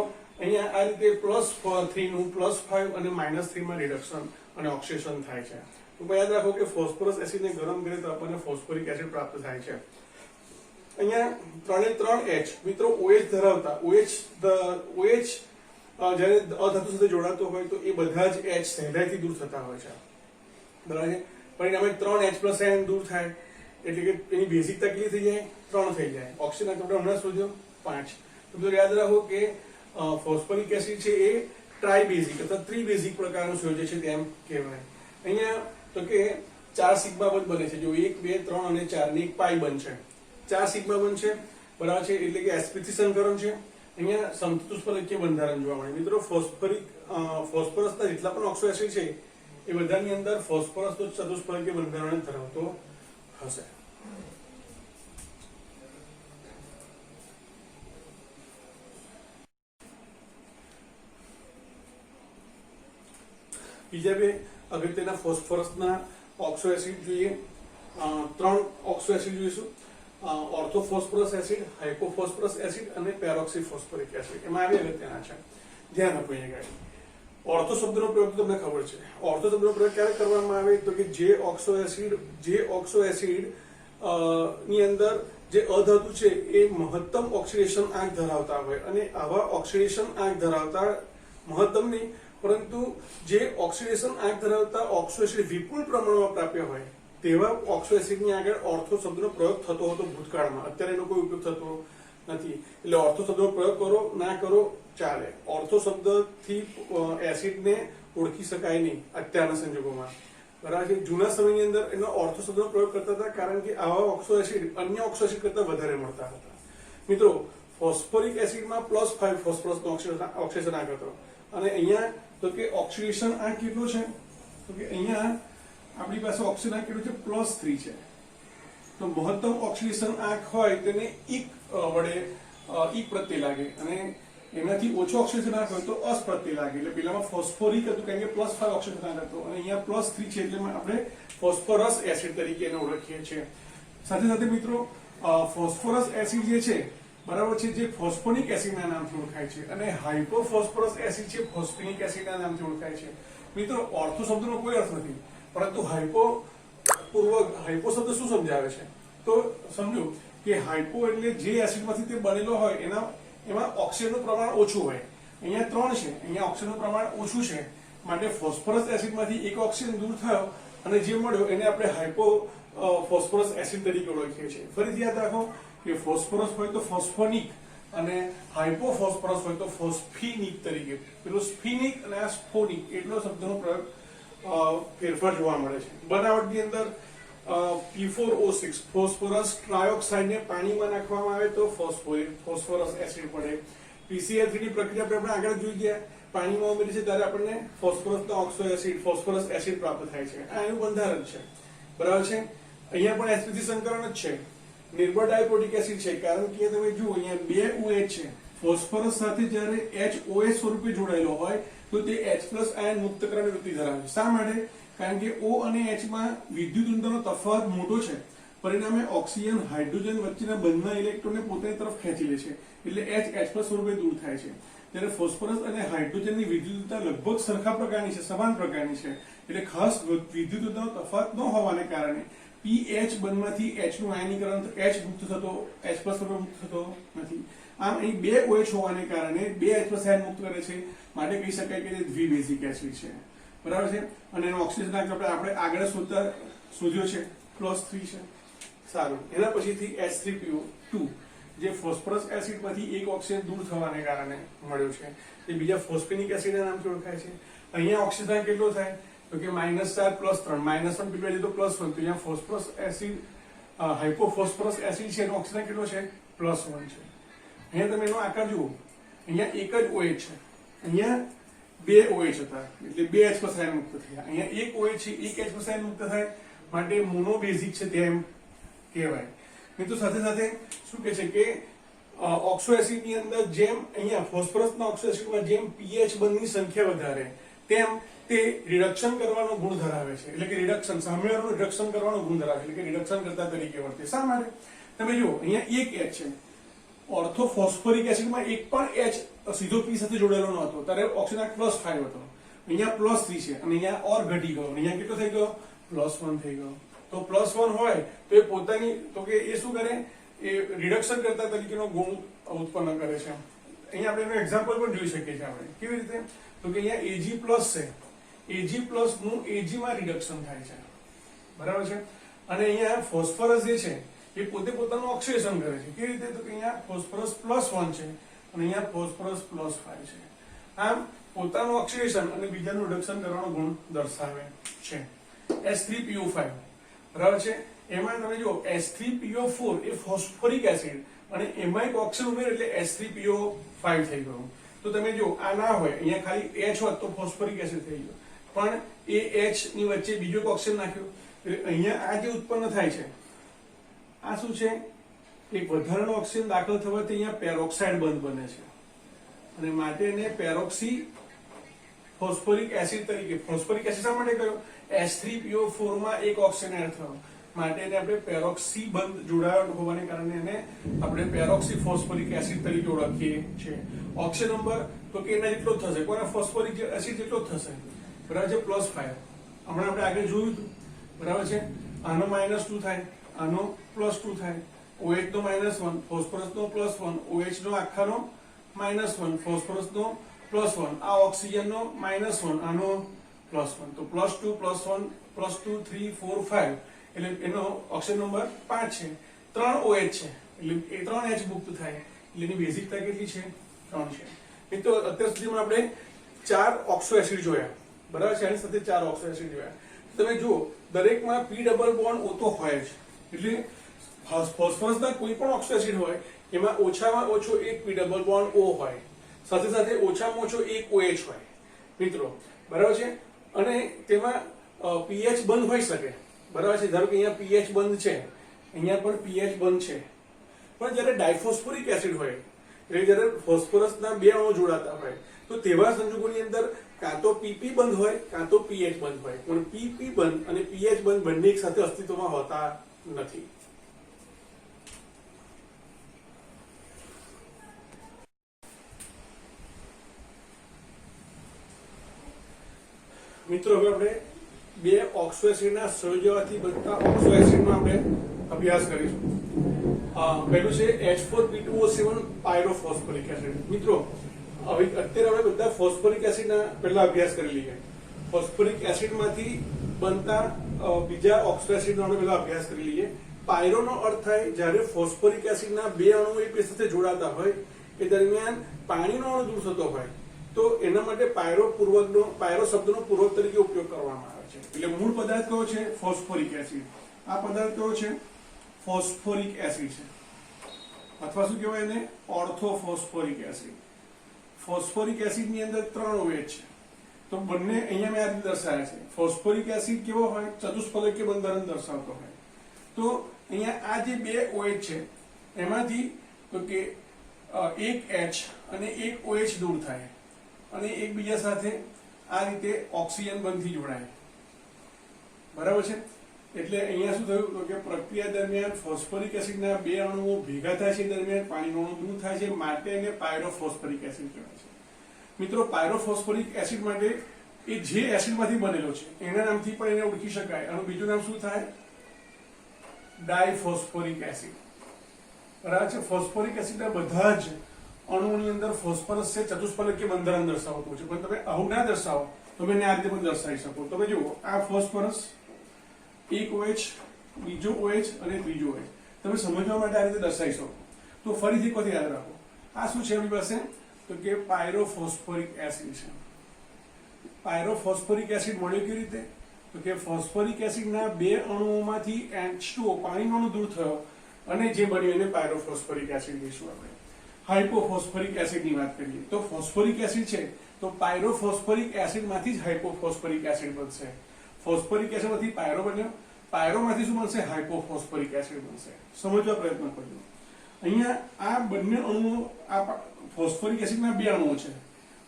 અહીંયા આ રીતે +3 નું +5 અને -3 માં રિડક્શન અને ઓક્સિડેશન થાય છે। તો યાદ રાખો કે ફોસ્ફરસ એસિડને ગરમ કરીએ તો આપણને ફોસ્ફોરિક એસિડ પ્રાપ્ત થાય છે। અહીંયા 3 H મિત્રો OH ધરાવતા OH જ્યારે અધાતુ સાથે જોડાતો હોય તો એ બધા જ H સહેલાઈથી દૂર થતા હોય છે, બરાબર છે। પરિણામે 3H+N દૂર થાય એટલે કે એની બેઝિકતા કેટલી થઈ જાય? 3 થઈ જાય। ઓક્સિજન આપણે હમણાં શોધ્યો 5। તો મિત્રો યાદ રાખો કે ફોસ્ફોરિક એસિડ છે એ ટ્રાઇબેઝિક અથવા ત્રિબેઝિક પ્રકારનું સંયોજન છે તેમ કહેવાય। અહીંયા તો કે 4 સિગ્મા બંધ બને છે, જો 1 2 3 અને 4 ની એક પાઈ બંધ છે, 4 સિગ્મા બંધ છે, બરાબર છે, એટલે કે sp3 સંકરણ છે। અહીંયા સમચતુષ્ફલકીય બંધારણ જોવા મળે। મિત્રો ફોસ્ફરસના જેટલા પણ ઓક્સો એસિડ છે એ બધાની અંદર ફોસ્ફરસ તો ચતુષ્ફલકીય બંધારણ ધરાવતો હશે। બીજા બે અગત્યના ફોસ્ફરસના ઓક્સો એસિડ જોઈએ, 3 ઓક્સો એસિડ જોઈશું, ઓર્થોફોસ્ફરસ એસિડ, હાઇપોફોસ્ફરસ એસિડ અને પેરોક્સીફોસ્ફોરિક એસિડ। એમાં આવી અગત્યના છે, ધ્યાન આપો અહીંયા। ઓર્થો શબ્દનો પ્રયોગ તમને ખબર છે, ઓર્થો શબ્દનો પ્રયોગ ક્યારે કરવામાં આવે તો કે જે ઓક્સો એસિડ ની અંદર જે અધાતુ છે એ મહત્તમ ઓક્સિડેશન આંક ધરાવતા હોય અને આવા ઓક્સિડેશન આંક ધરાવતા મહત્તમ નહીં પરંતુ જે ઓક્સિડેશન આંક ધરાવતા ઓક્સો એસિડ વિપુલ પ્રમાણમાં પ્રાપ્ય હોય તેવા ઓક્સો એસિડની આગળ ઓર્થો શબ્દનો પ્રયોગ થતો હતો ભૂતકાળમાં। અત્યારે એનો કોઈ ઉપયોગ થતો નથી, એટલે ઓર્થો શબ્દનો પ્રયોગ કરો ના કરો ચાલે। ઓર્થો શબ્દથી એસિડને ઓળખી શકાય નહીં અત્યારના સંજોગોમાં, બરાબર છે। જૂના સમયની અંદર એનો ઓર્થો શબ્દનો પ્રયોગ કરતા હતા કારણ કે આવા ઓક્સો એસિડ અન્ય ઓક્સો એસિડ કરતા વધારે મળતા હતા। મિત્રો ફોસ્ફોરિક એસિડમાં +5 ફોસ્ફરસનો ઓક્સિડેશન આંક હતો અને અહીંયા તો કે ઓક્સિડેશન આંક કેટલો છે તો કે અહીંયા આપણી પાસે ઓક્સિજન આંક કેટલું છે? +3 છે। તો મહત્તમ ઓક્સિડેશન આંક હોય તેને ઇક વડે ઇક પ્રત્યય લાગે અને એનાથી ઓછો ઓક્સિડેશન આંક હોય તો અસ પ્રત્યય લાગે, એટલે પેલામાં ફોસ્ફોરિક હતું કારણ કે +5 ઓક્સિડેશન આંક હતો અને અહીંયા +3 છે એટલે આપણે ફોસ્ફરસ એસિડ તરીકે એને ઓળખીએ છીએ। સાથે સાથે મિત્રો ફોસ્ફરસ એસિડ જે છે, બરાબર છે, જે ફોસ્ફોનિક એસિડના નામથી ઓળખાય છે અને હાઇપોફોસ્ફરસ એસિડ છે ફોસ્ફેનિક એસિડના નામથી ઓળખાય છે। મિત્રો ઓર્થો શબ્દનો કોઈ અર્થ નથી, પરંતુ હાઇપો શબ્દ શું સમજાવે છે તો સમજો કે હાઇપો એટલે જે એસિડમાંથી તે બનેલો હોય એમાં ઓક્સિજનનું પ્રમાણ ઓછું હોય। અહીંયા 3 છે, અહીંયા ઓક્સિજનનું પ્રમાણ ઓછું છે માટે ફોસ્ફરસ એસિડમાંથી એક ઓક્સિજન દૂર થયો અને જે મળ્યો એને આપણે હાઇપો ફોસ્ફરસ એસિડ તરીકે ઓળખીએ છીએ. ફરીથી યાદ રાખો કે ફોસ્ફરસ હોય તો ફોસ્ફોનિક અને હાઇપોફોસ્ફરસ હોય તો ફોસ્ફિનિક તરીકે. પેલું સ્ફિનિક અને આ સ્ફોનિક એટલો શબ્દનો પ્રયોગ ફેરફાર જોવા મળે છે. બનાવટની અંદર P4O6 ફોસ્ફરસ ટ્રાયોક્સાઇડને પાણીમાં નાખવામાં આવે તો ફોસ્ફરસ એસિડ પડે. PCl3 ની પ્રક્રિયા આપણે આગળ જોઈ ગયા, પાણીમાં ઉમેરી છે ત્યારે આપણને ફોસ્ફરસના ઓક્સો એસિડ ફોસ્ફરસ એસિડ પ્રાપ્ત થાય છે. આ એનું બંધારણ છે, બરાબર છે. અહીંયા પણ sp3 સંકરણ જ છે, નિર્બળ ડાયપ્રોટિક એસિડ છે, કારણ કે તમે જુઓ અહીંયા બે OH છે. ફોસ્ફરસ સાથે જ્યારે HOH સ્વરૂપે જોડાયેલો હોય તો તે H+ આયન મુક્ત કરવાની વૃત્તિ ધરાવે છે. શા માટે? કારણ કે O અને H માં વિદ્યુત ઊર્જાનો તફાવત મોટો છે, પરિણામે ઓક્સિજન હાઇડ્રોજન વચ્ચેના બંધના ઇલેક્ટ્રોનને પોતાની તરફ ખેંચી લે છે, એટલે H+ સ્વરૂપે દૂર થાય છે. ત્યારે ફોસ્ફરસ અને હાઇડ્રોજનની વિદ્યુતતા લગભગ સરખા પ્રકારની છે, સમાન પ્રકારની છે, એટલે ખાસ વિદ્યુત ઊર્જાનો તફાવત ન હોવાને કારણે pH બંધમાંથી H નું આયનીકરણ H મુક્ત થતો H+ સ્વરૂપે મુક્ત થતો નથી. આમ અહીં બે OH હોવાને કારણે બે H+ આયન મુક્ત કરે છે, માટે કહી શકાય કે તે દ્વિબેઝિક એસિડ છે, બરાબર છે. અને એનો ઓક્સિજન આપણે આગળ શોધ્યો છે +3 છે. સારું, એના પછીથી H3PO2 જે ફોસ્ફરસ એસિડમાંથી એક ઓક્સિજન દૂર થવાને કારણે મળ્યો છે, એ બીજા ફોસ્ફેનિક એસિડના નામથી ઓળખાય છે. અહીંયા ઓક્સિજન કેટલો થાય તો કે -4 +3, -1 પીટવાય તો +1, તો અહીંયા ફોસ્ફરસ એસિડ હાઇપોફોસ્ફરસ એસિડ છે એનો ઓક્સિજન કેટલો છે +1 છે. અહીંયા તમે એનો આકાર જુઓ, અહીંયા એક જ OH છે, અહીંયા બે OH હતા એટલે બે H+ આયન મુક્ત થયા. અહીંયા એક OH છે, એક H+ આયન મુક્ત થાય, માટે મોનોબેઝિક છે તેમ કહેવાય. મિત્રો સાથે સાથે શું કહે છે કે ઓક્સો એસિડ ની અંદર જેમ અહીંયા ફોસ્ફરસના ઓક્સો એસિડમાં જેમ pH બંધની સંખ્યા વધારે તેમ તે રિડક્શન કરવાનો ગુણ ધરાવે છે, એટલે કે રિડક્શન સામેવાળાનું રિડક્શન કરવાનો ગુણ ધરાવે છે, એટલે કે રિડક્શન કરતા તરીકે વર્તે. શા માટે? તમે જુઓ અહીંયા એક H છે, ઓર્થો ફોસ્ફોરિક એસિડમાં એક પણ H સીધો P સાથે જોડાયેલો ન હતો, ત્યારે ઓક્સિજન +5 હતો. અહીંયા +3 છે અને અહીંયા ઓર ઘટી ગયો, અહીંયા કેટલો થઈ ગયો +1 થઈ ગયો. તો +1 હોય તો એ પોતાની તો કે એ શું કરે, એ રિડક્શન કરતા તરીકેનો ગુણ ઉત્પન્ન કરે છે. અહીંયા આપણે એનું એક્ઝામ્પલ પણ જોઈ શકીએ છીએ. આપણે કેવી રીતે? તો કે અહીંયા Ag+ છે, Ag+ નું Ag માં રિડક્શન થાય છે, બરાબર છે. અને અહીંયા ફોસ્ફરસ જે છે એ પોતે પોતાનું ઓક્સિડેશન કરે છે. કેવી રીતે? તો કે અહીંયા ફોસ્ફરસ +1 છે અને અહીંયા ફોસ્ફરસ +5 છે. આમ પોતાનું ઓક્સિડેશન અને બીજાનું રિડક્શન કરવાનો ગુણ દર્શાવે છે. H3PO5, બરાબર છે. એમાં તમે જો H3PO4 એ ફોસ્ફોરિક એસિડ અને એમાં એક ઓક્સિજન ઉમેરે એટલે H3PO5 થઈ ગયું. તો તમે જો આ ના હોય, અહીંયા ખાલી H હોત તો ફોસ્ફોરિક એસિડ થઈ ગયો, પણ એ H ની વચ્ચે બીજો એક ઓક્સિજન નાખ્યો એટલે અહીંયા આ જે ઉત્પન્ન થાય છે આ શું છે, એક વધારાનો ઓક્સિજન દાખલ થવાથી અહીંયા પેરોક્સાઇડ બંધ બને છે અને માટે એને પેરોક્સી ફોસ્ફોરિક એસિડ તરીકે. ફોસ્ફોરિક એસિડ શા માટે કયો? H3PO4 માં એક ઓક્સિજન એડ થયો, માટે એને આપણે પેરોક્સી બંધ જોડાયો હોવાને કારણે એને આપણે પેરોક્સી ફોસ્ફોરિક એસિડ તરીકે ઓળખીએ છીએ. ઓક્સિજન નંબર તો કે એના જેટલો થશે, કોના ફોસ્ફોરિક એસિડ જેટલો થશે, બરાબર છે, +5. હમણાં આપણે આગળ જોયું હતું, બરાબર છે. આનો -2 થાય, આનો +2 થાય, OH નો -1, ફોસ્ફરસ નો +1, OH નો આખાનો -1, ફોસ્ફરસ નો +1, આ ઓક્સિજન નો -1, આનો +1, તો +2 +1 +2 3 4 5 એટલે એનો ઓક્સિજન નંબર 5 છે. 3 OH છે એટલે એ 3 H મુક્ત થાય, એટલે એની બેઝિકતા કેટલી છે 3 છે. મિત્રો અત્યાર સુધીમાં આપણે 4 ઓક્સો એસિડ જોયા, બરાબર છે. એની સાથે 4 ઓક્સો એસિડ જોયા. તમે જુઓ દરેકમાં P ડબલ બોન્ડ O તો હોય જ, એટલે ફોસ્ફરસના કોઈ પણ ઓક્સો એસિડ હોય એમાં ઓછામાં ઓછો એક P ડબલ બોન્ડ O હોય, સાથે સાથે ઓછામાં ઓછો એક OH હોય મિત્રો, બરાબર છે. અને તેમાં pH બંધ હોઈ શકે, બરાબર છે. ધારો કે અહીંયા pH બંધ છે, અહીંયા પણ pH બંધ છે, પણ જ્યારે ડાયફોસ્ફોરિક એસિડ હોય એટલે જ્યારે ફોસ્ફરસના બે અણુ જોડાતા હોય તો તેવા સંજોગોની અંદર કાં તો PP બંધ હોય કાં તો pH બંધ હોય, પણ PP બંધ અને pH બંધ બંને એક સાથે અસ્તિત્વમાં હોતા નથી. મિત્રો હવે આપણે બે ઓક્સો એસિડના સંયોજવાથી બનતા ઓક્સો એસિડનો આપણે અભ્યાસ કરીશું. પહેલું છે H4P2O7 પાયરોફોસ્ફોરિક એસિડ. મિત્રો હવે અત્યારે આપણે બધા ફોસ્ફોરિક એસિડના પહેલા અભ્યાસ કરી લઈએ. ફોસ્ફોરિક એસિડમાંથી બનતા બીજા ઓક્સો એસિડનો આપણે પહેલા અભ્યાસ કરી લઈએ. પાયરોનો અર્થ થાય જ્યારે ફોસ્ફોરિક એસિડના બે અણુ એકબીજા સાથે જોડાતા હોય એ દરમિયાન પાણીનો અણુ દૂર થતો હોય તો એના માટે પાયરો શબ્દનો પૂર્વક તરીકે ઉપયોગ કરવામાં આવે છે. એટલે મૂળ પદાર્થ કયો છે? Phosphoric acid. આ પદાર્થ કયો છે? ફોસ્ફોરિક એસિડ છે, અથવા શું કહેવાય એને? ઓર્થોફોસ્ફોરિક એસિડ. ફોસ્ફોરિક એસિડ ની અંદર 3 OH છે, તો બંને અહીંયા મેં આ રીતે દર્શાવ્યા છે. ફોસ્ફોરિક એસિડ કેવો હોય? ચતુષ્ફલકીય બંધારણ દર્શાવતો હોય. તો અહીંયા આ જે 2 OH છે એમાંથી તો કે એક H અને એક OH દૂર થાય અને એકબીજા સાથે આ રીતે ઓક્સિજન બંધથી જોડાય. બરાબર છે? એટલે અહીંયા શું થયું તો કે પ્રક્રિયા દરમિયાન ફોસ્ફોરિક એસિડના 2 અણુઓ ભેગા થાય છે, દરમિયાન પાણીનો અણુ દૂર થાય છે, માટે એને પાયરોફોસ્ફોરિક એસિડ કહેવાય છે. મિત્રો, પાયરોફોસ્ફોરિક એસિડ માટે એ જે એસિડમાંથી બનેલો છે એના નામથી પણ એને ઓળખી શકાય. આનું બીજું નામ શું થાય? ડાયફોસ્ફોરિક એસિડ. બરાબર છે? ફોસ્ફોરિક એસિડના બધા જ અણુઓની અંદર ફોસ્ફરસ છે, ચતુષ્ફલકીય બંધારણ દર્શાવતું છે, પણ તમે આવું ના દર્શાવો તો મેં આ રીતે પણ દર્શાવી શકો. તમે જુઓ, આ ફોસ્ફરસ, એક OH, બીજો OH અને ત્રીજો OH. તમે સમજવા માટે આ રીતે દર્શાવી શકો. તો ફરીથી એક વખત યાદ રાખો, આ શું છે આપણી પાસે? તો કે પાયરોફોસ્ફોરિક એસિડ છે. પાયરોફોસ્ફોરિક એસિડ મળ્યો કેવી રીતે? તો કે ફોસ્ફોરિક એસિડના 2 અણુઓમાંથી H2O પાણીનો અણુ દૂર થયો અને જે બન્યું એને પાયરોફોસ્ફોરિક એસિડ કહીશું આપણે. હાઇપોફોસ્ફોરિક એસિડની વાત કરીએ તો ફોસ્ફોરિક એસિડ છે તો પાયરોફોસ્ફોરિક એસિડમાંથી જ હાઇપોફોસ્ફોરિક એસિડ બનશે. ફોસ્ફોરિક એસિડમાંથી પાયરો બન્યો, પાયરોમાંથી શું બનશે? હાઇપોફોસ્ફોરિક એસિડ બનશે. સમજવા પ્રયત્ન કરજો. અહીંયા આ બંને અણુઓ, આ ફોસ્ફોરિક એસિડના 2 અણુઓ છે.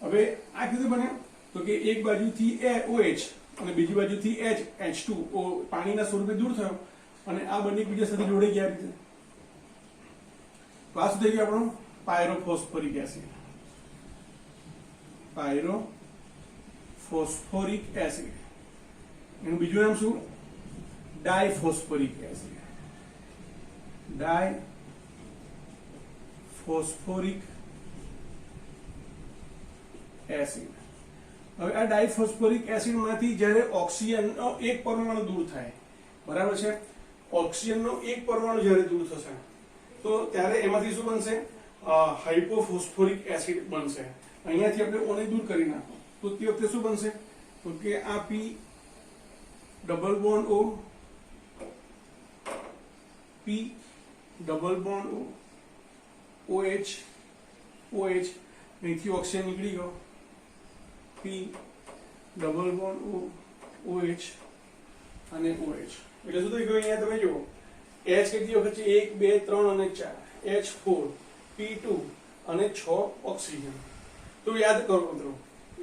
હવે આ કેવી બન્યો? તો કે એક બાજુથી OH અને બીજી બાજુથી H2O પાણીના સ્વરૂપે દૂર થયો અને આ બંને એકબીજા સાથે જોડાઈ ગયા રીતે. તો આ શું થઈ ગયું આપણું? પાયરોફોસ્ફોરિક એસિડ. પાયરોફોસ્ફોરિક એસિડ. એનું બીજું નામ શું? ડાયફોસ્ફોરિક એસિડ. ડાયફોસ્ફોરિક એસિડ. હવે આ ડાયફોસ્ફોરિક એસિડમાંથી જ્યારે ઓક્સિજનનો એક પરમાણુ દૂર થાય, બરાબર છે? ઓક્સિજનનો એક પરમાણુ જ્યારે દૂર થશે તો ત્યારે એમાંથી શું બનશે? હાઇપોફોસ્ફોરિક એસિડ બનશે. અહીંયાથી આપણે ઓને દૂર કરી નાખો તો તે વખતે શું બનશે? તો કે આ P double bond O, P double bond O, OH, અહીંથી ઓક્સિજન નીકળી ગયો, P double bond O, OH અને OH. એટલે શું થઈ ગયું? અહીંયા તમે જુઓ, H કેટલી વખત છે? 1 2 3 અને 4, H4, P2 અને 6 ઓક્સિજન. તો યાદ કરો મિત્રો,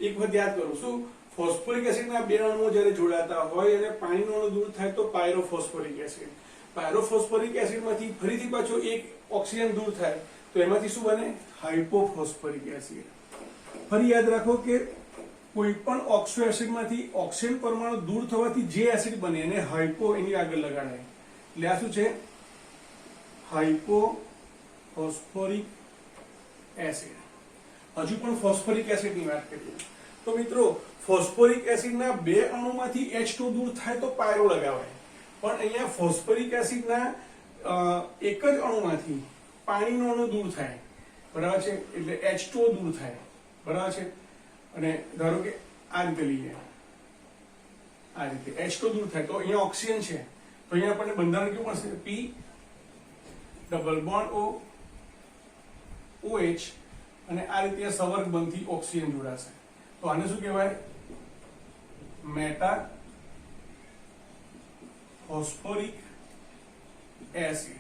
એક વખત યાદ કરો, શું? ફોસ્ફોરિક એસિડના 2 અણુઓ જ્યારે જોડાતા હોય અને પાણીનો અણુ દૂર થાય તો પાયરોફોસ્ફોરિક એસિડ. પાયરોફોસ્ફોરિક એસિડમાંથી ફરીથી પાછો એક ઓક્સિજન દૂર થાય તો એમાંથી શું બને? હાઇપોફોસ્ફોરિક એસિડ. ફરી યાદ રાખો કે કોઈ પણ ઓક્સો એસિડમાંથી ઓક્સિજન પરમાણુ દૂર થવાથી જે એસિડ બને એને હાઇપો એની આગળ લગાડાય. એટલે આ શું છે? હાઇપોફોસ્ફોરિક એસિડ. હજુ પણ ફોસ્ફોરિક એસિડની વાત કરીએ તો મિત્રો, ફોસ્ફોરિક એસિડના 2 અણુમાંથી H2 દૂર થાય તો પાયરો લગાવાય, પણ અહીંયા ફોસ્ફોરિક એસિડના એક જ અણુમાંથી પાણીનો અણુ દૂર થાય, બરાબર છે? એટલે H2O દૂર થાય, બરાબર છે? અને ધારો કે આ રીતે લઈએ, આ રીતે H2O દૂર થાય તો અહીંયા ઓક્સિજન છે તો અહીંયા આપણને બંધારણ કેવું મળશે? P double bond O, OH અને આ રીતે સંવર્ગ બંધથી ઓક્સિજન જોડાશે. તો આને શું કહેવાય? Meta phosphoric acid.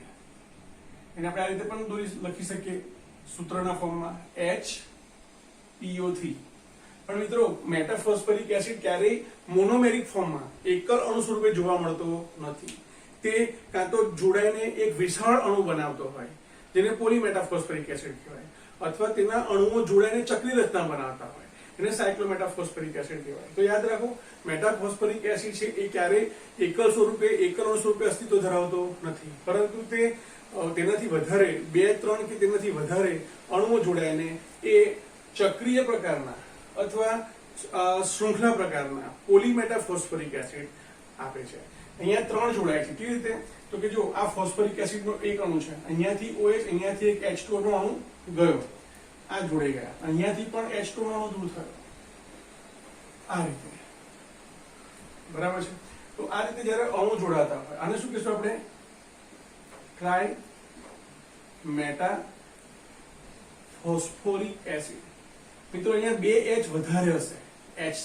એને આપણે આ રીતે પણ લખી શકીએ સૂત્રના ફોર્મમાં HPO3. પણ મિત્રો, મેટાફોસ્ફોરિક એસિડ ક્યારેય મોનોમેરિક ફોર્મમાં એકલ અણુ સ્વરૂપે જોવા મળતો નથી. તે કાં તો જોડાઈને એક વિશાળ અણુ બનાવતો હોય જેને પોલીમેટાફોસ્ફોરિક એસિડ કહેવાય, અથવા તેના અણુઓ જોડાઈને ચક્રી રચના બનાવતા હોય એને સાયક્લોમેટાફોસ્ફોરિક એસિડ કહેવાય. તો યાદ રાખો, મેટાફોસ્ફોરિક એસિડ છે એ ક્યારેય એકલ અણુ સ્વરૂપે અસ્તિત્વ ધરાવતો નથી, પરંતુ તે તેનાથી વધારે 2 3 કે તેનાથી વધારે અણુઓ જોડાઈને એ ચક્રીય પ્રકારના અથવા શૃંખલા પ્રકારના પોલીમેટાફોસ્ફરિક એસિડ આપે છે. અહીંયા 3 જોડાય છે. કેવી રીતે? તો કે જો આ ફોસ્ફરિક એસિડનો એક અણુ છે, અહીંયાથી OH, અહીંયાથી એક H2O નો અણુ ગયો, આ જોડાઈ ગયા, અહીંયાથી પણ H2O નો અણુ દૂર થયો, આ રીતે. બરાબર છે? તો આ રીતે જ્યારે અણુ જોડાતા હોય આને શું કહીશું આપણે? Try meta phosphoric acid. મિત્રો અહીંયા 2H વધારે હશે, H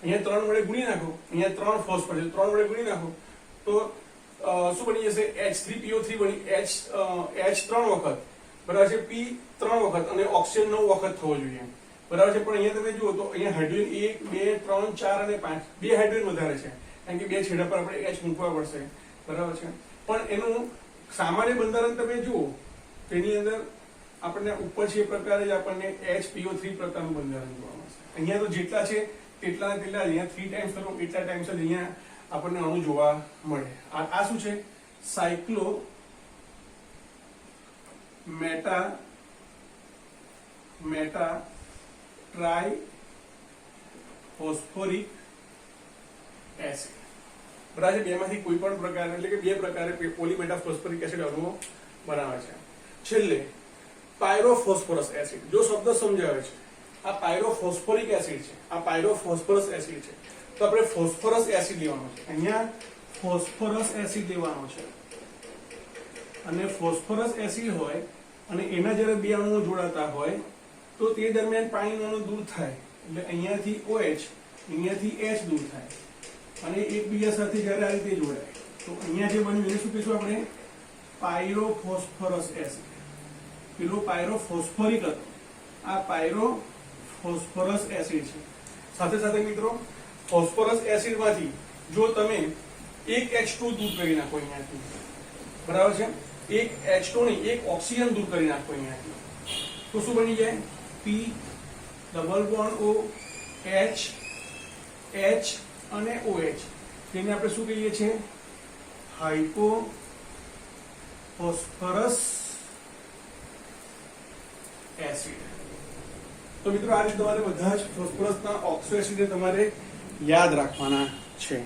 અહીંયા 3 વડે ગુણી નાખો, અહીંયા 3 ફોસ્ફર છે, 3 વડે ગુણી નાખો તો શું બની જશે? H3PO3 બની H 3 વખત, બરાબર છે, P 3 વખત અને ઓક્સિજન 9 વખત થવો જોઈએ, બરાબર છે. પણ અહીંયા તમે જુઓ તો અહીંયા હાઇડ્રોજન 1 2 3 4 અને 5, 2 હાઇડ્રોજન વધારે છે કારણ કે 2 છેડા પર આપણે H મૂકવા પડશે, બરાબર છે. પણ એનું સામાન્ય બંધારણ તમે જુઓ તેની અંદર આપણને ઉપર છે એ પ્રકારે જ આપણને HPO3 પ્રકારનું બંધારણ જોવા મળશે. અહીંયા તો જેટલા છે તેટલા ને તેટલા, અહીંયા 3 ટાઈમ્સ કરો એટલા ટાઈમ્સ જ અહીંયા આપણને અણુ જોવા મળે. આ શું છે? સાયક્લો મેટા ટ્રાય ફોસ્ફોરિક એસિડ. બરાબર છે. બેમાંથી કોઈ પણ પ્રકાર એટલે કે 2 પ્રકારે પોલીમેટાફોસ્ફરિક એસિડ અણુઓ બનાવે છે. છેલ્લે પાયરોફોસ્ફરસ એસિડ. જો શબ્દ સમજાવે છે, આ પાયરોફોસ્ફોરિક એસિડ છે, આ પાયરોફોસ્ફરસ એસિડ છે, તો આપણે ફોસ્ફરસ એસિડ લેવાનો છે. અહીંયા ફોસ્ફરસ એસિડ લેવાનો છે અને ફોસ્ફરસ એસિડ હોય અને એના જ્યારે 2 અણુઓ જોડાતા હોય તો તે દરમિયાન પાણીનો અણુ દૂર થાય એટલે અહીંયાથી OH, અહીંયાથી H દૂર થાય અને એકબીજા સાથે જ્યારે આ રીતે જોડાય તો અહીંયા જે બન્યું એને શું કહીશું આપણે? પાયરોફોસ્ફરસ એસિડ. પેલો પાયરોફોસ્ફોરિક હતો, આ પાયરોફોસ્ફરસ એસિડ છે. સાથે સાથે મિત્રો ફોસ્ફરસ એસિડમાંથી જો તમે એક H2 દૂર કરી નાખો અહીંયાથી, બરાબર છે, એક H2 નહીં, એક ઓક્સિજન દૂર કરી નાખો અહીંયાથી તો શું બની જાય? P double bond O H અને OH. તેને આપણે શું કહીએ છીએ? હાઇપોફોસ્ફરસ એસિડ. તો મિત્રો આ રીતે તમારે બધા જ ફોસ્ફરસના ઓક્સો એસિડ તમારે યાદ રાખવાના છે.